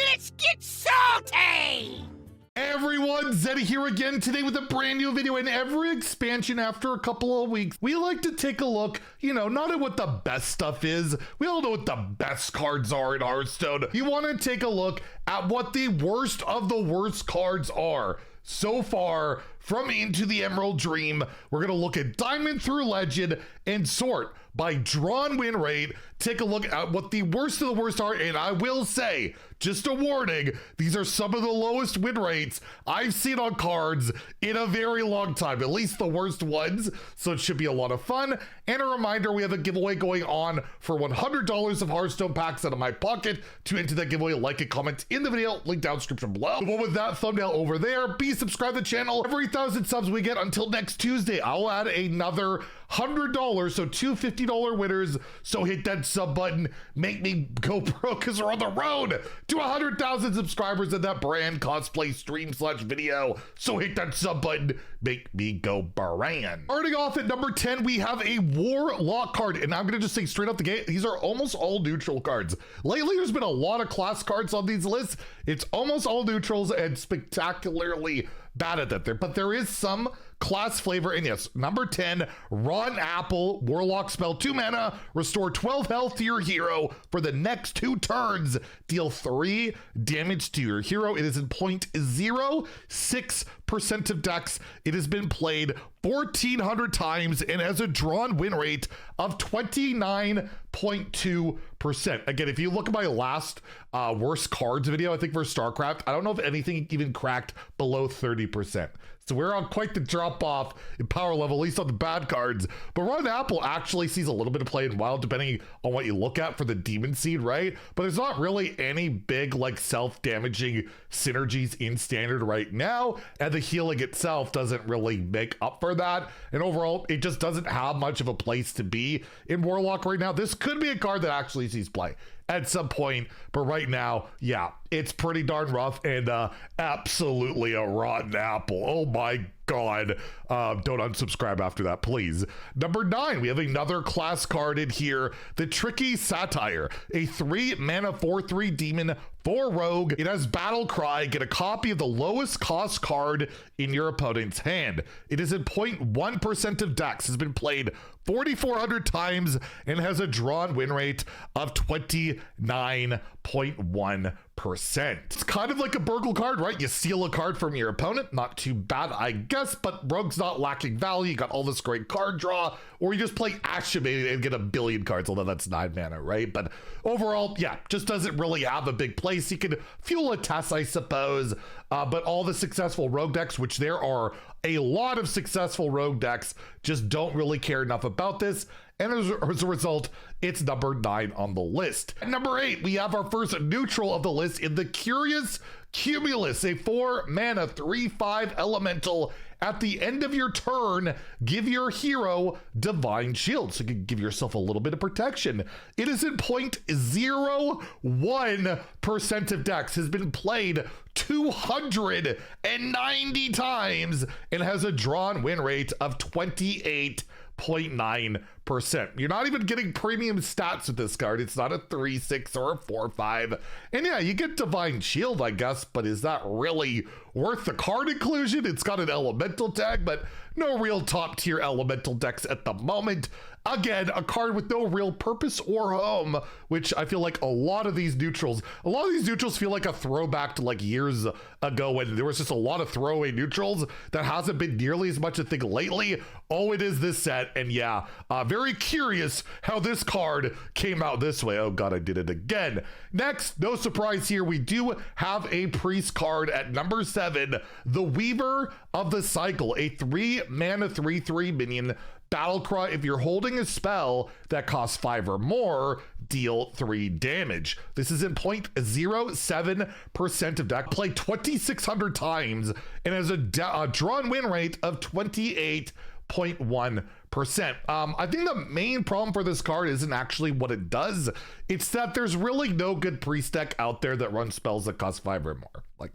Let's get salty! Everyone, Zeddy here again today with a brand new video. In every expansion after a couple of weeks, we like to take a look, not at what the best stuff is. We all know what the best cards are in Hearthstone. You want to take a look at what the worst of the worst cards are. So far, from Into the Emerald Dream, we're going to look at Diamond through Legend and sort by drawn win rate. Take a look at what the worst of the worst are, and I will say, just a warning, these are some of the lowest win rates I've seen on cards in a very long time, at least the worst ones, so it should be a lot of fun. And a reminder, we have a giveaway going on for $100 of Hearthstone packs out of my pocket. To enter that giveaway, like and comment in the video, link down description below. But with that thumbnail over there, be subscribed to the channel. Every 1,000 subs we get until next Tuesday, I'll add another $100, so two $50 winners. So hit that sub button, make me go pro, because we're on the road to 100,000 subscribers in that brand cosplay stream / video. So hit that sub button, make me go brand. Starting off at number 10, we have a Warlock card, and I'm gonna just say straight up the gate, these are almost all neutral cards. Lately, there's been a lot of class cards on these lists. It's almost all neutrals and spectacularly bad at that there, but there is some class flavor. And yes, number 10, Rotten Apple, Warlock spell, 2 mana, restore 12 health to your hero for the next 2 turns, deal 3 damage to your hero. It is in 0.06% of decks. It has been played 1,400 times and has a drawn win rate of 29.2%. Again, if you look at my last worst cards video, I think for StarCraft, I don't know if anything even cracked below 30%. So we're on quite the drop off in power level, at least on the bad cards. But Rotten Apple actually sees a little bit of play in Wild, depending on what you look at for the Demon Seed, right? But there's not really any big, self-damaging synergies in Standard right now. And the healing itself doesn't really make up for that. And overall, it just doesn't have much of a place to be in Warlock right now. This could be a card that actually sees play at some point, but right now, yeah, it's pretty darn rough and absolutely a rotten apple. Oh my God. Don't unsubscribe after that, please. Number 9, we have another class card in here, the Tricky Satire, a 3 mana 4/3 demon for rogue. It has Battle Cry. Get a copy of the lowest cost card in your opponent's hand. It is in 0.1% of decks, has been played 4,400 times and has a drawn win rate of 29.1%. It's kind of like a burgle card, right? You steal a card from your opponent, not too bad, I guess, but Rogue's not lacking value. You got all this great card draw, or you just play Activated and get a billion cards, although that's 9 mana, right? But overall, yeah, just doesn't really have a big place. You could fuel a test, I suppose, but all the successful Rogue decks, which there are a lot of successful Rogue decks, just don't really care enough about this. And as a result, it's number 9 on the list. At number 8, we have our first neutral of the list in the Curious Cumulus, a 4 mana 3/5 elemental. At the end of your turn, give your hero Divine Shield, so you can give yourself a little bit of protection. It is in 0.01% of decks, has been played 290 times, and has a drawn win rate of 28.9%. You're not even getting premium stats with this card. It's not a 3/6 or a 4/5. And yeah, you get Divine Shield, I guess, but is that really worth the card inclusion? It's got an elemental tag, but no real top tier elemental decks at the moment. Again, a card with no real purpose or home, which I feel like a lot of these neutrals feel like a throwback to years ago when there was just a lot of throwaway neutrals that hasn't been nearly as much a thing lately. Oh, it is this set. And yeah, very curious how this card came out this way. Oh God, I did it again. Next, no surprise here, we do have a priest card at number 7, the Weaver of the Cycle, a 3 mana 3/3 minion. Battle Cry, if you're holding a spell that costs 5 or more, deal 3 damage. This is in 0.07% of deck, played 2,600 times, and has a drawn win rate of 28.1%. I think the main problem for this card isn't actually what it does. It's that there's really no good priest deck out there that runs spells that cost 5 or more. Like,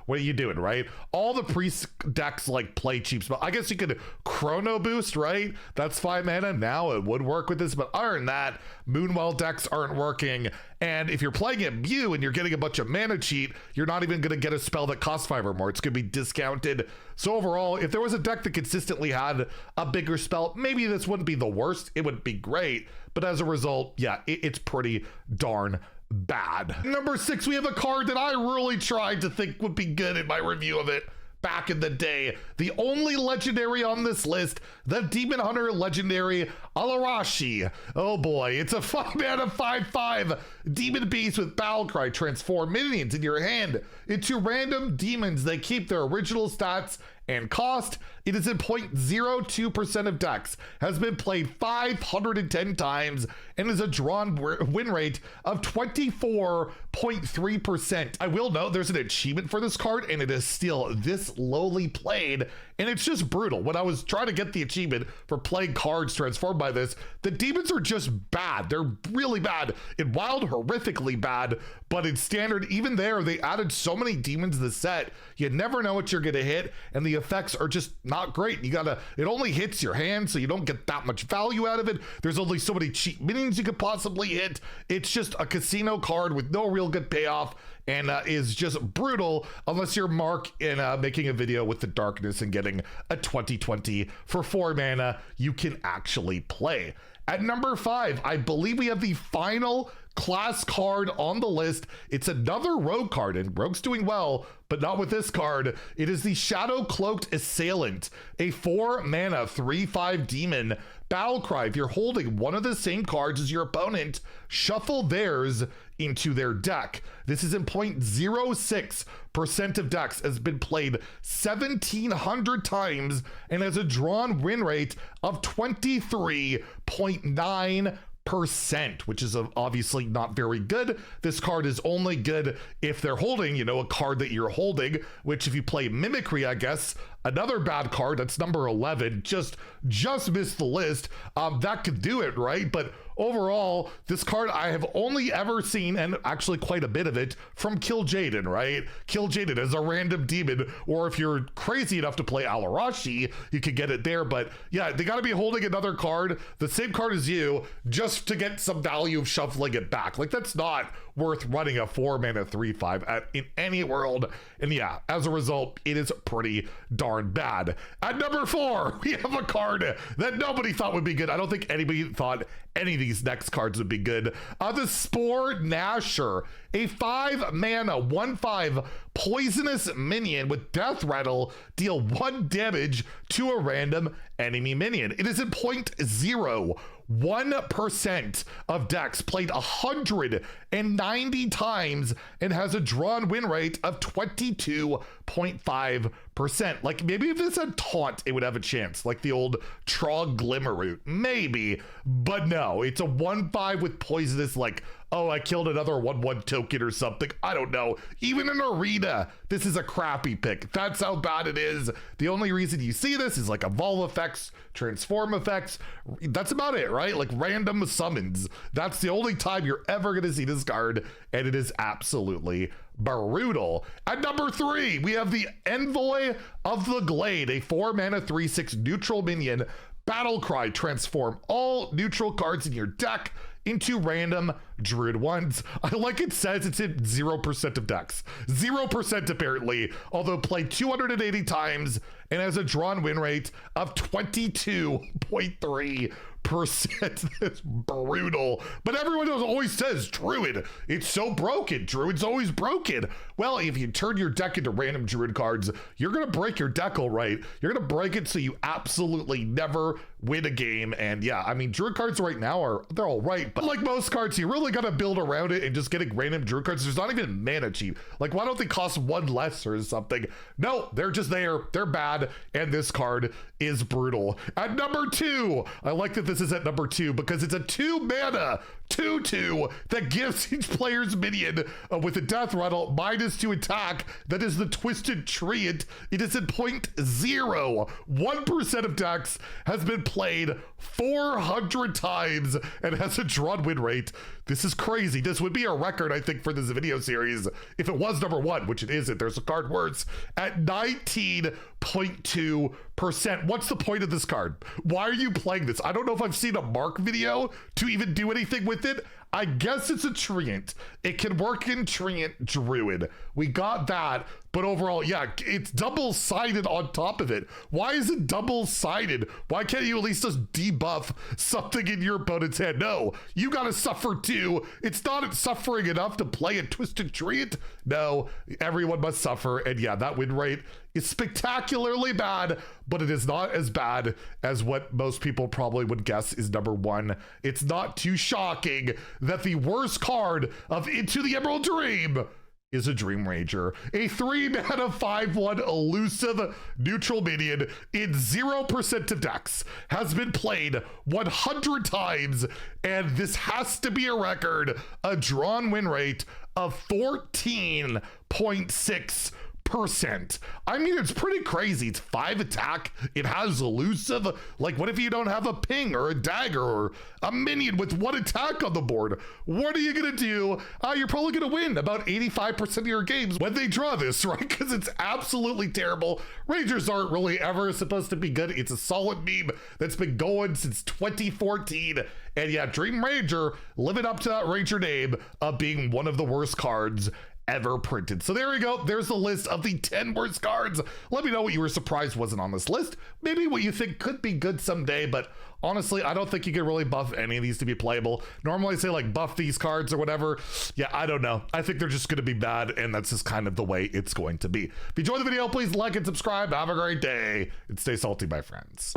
what are you doing, right? All the priest decks like play cheap spell. I guess you could chrono boost, right? That's 5 mana. Now it would work with this, but other than that, Moonwell decks aren't working. And if you're playing at Mew and you're getting a bunch of mana cheat, you're not even going to get a spell that costs 5 or more. It's going to be discounted. So overall, if there was a deck that consistently had a bigger spell, maybe this wouldn't be the worst. It would be great. But as a result, yeah, it's pretty darn bad. Number 6, we have a card that I really tried to think would be good in my review of it back in the day. The only legendary on this list, the Demon Hunter legendary Alarashi. Oh boy, it's a 5 mana 5/5 demon beast with battle cry. Transform minions in your hand into random demons. They keep their original stats and cost. It is in 0.02% of decks, has been played 510 times, and is a drawn win rate of 24.3%. I will note there's an achievement for this card, and it is still this lowly played, and it's just brutal. When I was trying to get the achievement for playing cards transformed by this, the demons are just bad. They're really bad. In Wild, horrifically bad, but in Standard, even there, they added so many demons to the set, you never know what you're gonna hit, and the effects are just not great. It only hits your hand, so you don't get that much value out of it. There's only so many cheap minions you could possibly hit. It's just a casino card with no real good payoff, and is just brutal unless you're Mark in making a video with the darkness and getting a 20/20 for 4 mana you can actually play. At number 5, I believe we have the final class card on the list. It's another rogue card, and rogue's doing well, but not with this card. It is the Shadow Cloaked Assailant, a 4 mana 3/5 demon. Battle cry, if you're holding one of the same cards as your opponent, shuffle theirs into their deck. This is in 0.06% of decks, has been played 1,700 times, and has a drawn win rate of 23.9%, which is obviously not very good. This card is only good if they're holding, a card that you're holding, which if you play Mimicry, I guess, another bad card, that's number 11, just missed the list. That could do it, right? But overall, this card I have only ever seen, and actually quite a bit of it, from Kill Jaden, right? Kill Jaden as a random demon, or if you're crazy enough to play Alarashi, you could get it there. But yeah, they gotta be holding another card, the same card as you, just to get some value of shuffling it back. Like, that's not worth running a 4 mana 3/5 in any world. And yeah, as a result, it is pretty darn bad. At number 4, we have a card that nobody thought would be good. I don't think anybody thought any of these next cards would be good. The Spore Gnasher, a 5 mana 1/5 poisonous minion with Death Rattle, deal 1 damage to a random enemy minion. It is in 0.01% of decks, played 190 times, and has a drawn win rate of 22.5%. Like, maybe if this had taunt, it would have a chance, like the old Trog Glimmerroot, maybe, but no, it's a 1/5 with poisonous, like, oh, I killed another 1/1 token or something. I don't know. Even in Arena, this is a crappy pick. That's how bad it is. The only reason you see this is like evolve effects, transform effects. That's about it, right? Like random summons. That's the only time you're ever going to see this card, and it is absolutely brutal. At number 3, we have the Envoy of the Glade, a 4 mana 3/6 neutral minion. Battle cry, transform all neutral cards in your deck into random druid ones. I like it says it's in 0% of decks. 0% apparently, although played 280 times and has a drawn win rate of 22.3%. That's brutal. But everyone always says druid, it's so broken. Druid's always broken. Well, if you turn your deck into random druid cards, you're gonna break your deck, all right. You're gonna break it so you absolutely never win a game. And yeah, I mean, druid cards right now they're all right, but like most cards, you really gotta build around it, and just getting random druid cards, there's not even mana cheap. Like, why don't they cost 1 less or something? No, they're just there. They're bad, and this card is brutal. At number 2, I like that this is at number 2 because it's a 2 mana 2/2 that gives each player's minion with a death rattle -2 attack. That is the Twisted Treant. It is at 0.01% of decks, has been played 400 times, and has a drawn win rate. This is crazy. This would be a record, I think, for this video series if it was #1, which it isn't. There's a card worse at 19.2%. What's the point of this card? Why are you playing this? I don't know if I've seen a Mark video to even do anything with it. I guess it's a Treant. It can work in Treant Druid. We got that, but overall, yeah, it's double-sided on top of it. Why is it double-sided? Why can't you at least just debuff something in your opponent's hand? No, you gotta suffer too. It's not suffering enough to play a Twisted Treant. No, everyone must suffer, and yeah, that win rate is spectacularly bad, but it is not as bad as what most people probably would guess is #1. It's not too shocking that the worst card of Into the Emerald Dream is a Dream Ranger, a 3-mana 5/1 elusive neutral minion in 0% of decks, has been played 100 times, and this has to be a record, a drawn win rate of 14.6%. I mean, it's pretty crazy. It's 5 attack. It has elusive. Like, what if you don't have a ping or a dagger or a minion with 1 attack on the board? What are you gonna do? You're probably gonna win about 85% of your games when they draw this, right? Because it's absolutely terrible. Rangers aren't really ever supposed to be good. It's a solid meme that's been going since 2014. And yeah, Dream Ranger living up to that Ranger name of being one of the worst cards ever printed. So there we go. There's the list of the 10 worst cards. Let me know what you were surprised wasn't on this list. Maybe what you think could be good someday, but honestly, I don't think you can really buff any of these to be playable. Normally I say like buff these cards or whatever. Yeah, I don't know. I think they're just going to be bad, and that's just kind of the way it's going to be. If you enjoyed the video, please like and subscribe. Have a great day and stay salty, my friends.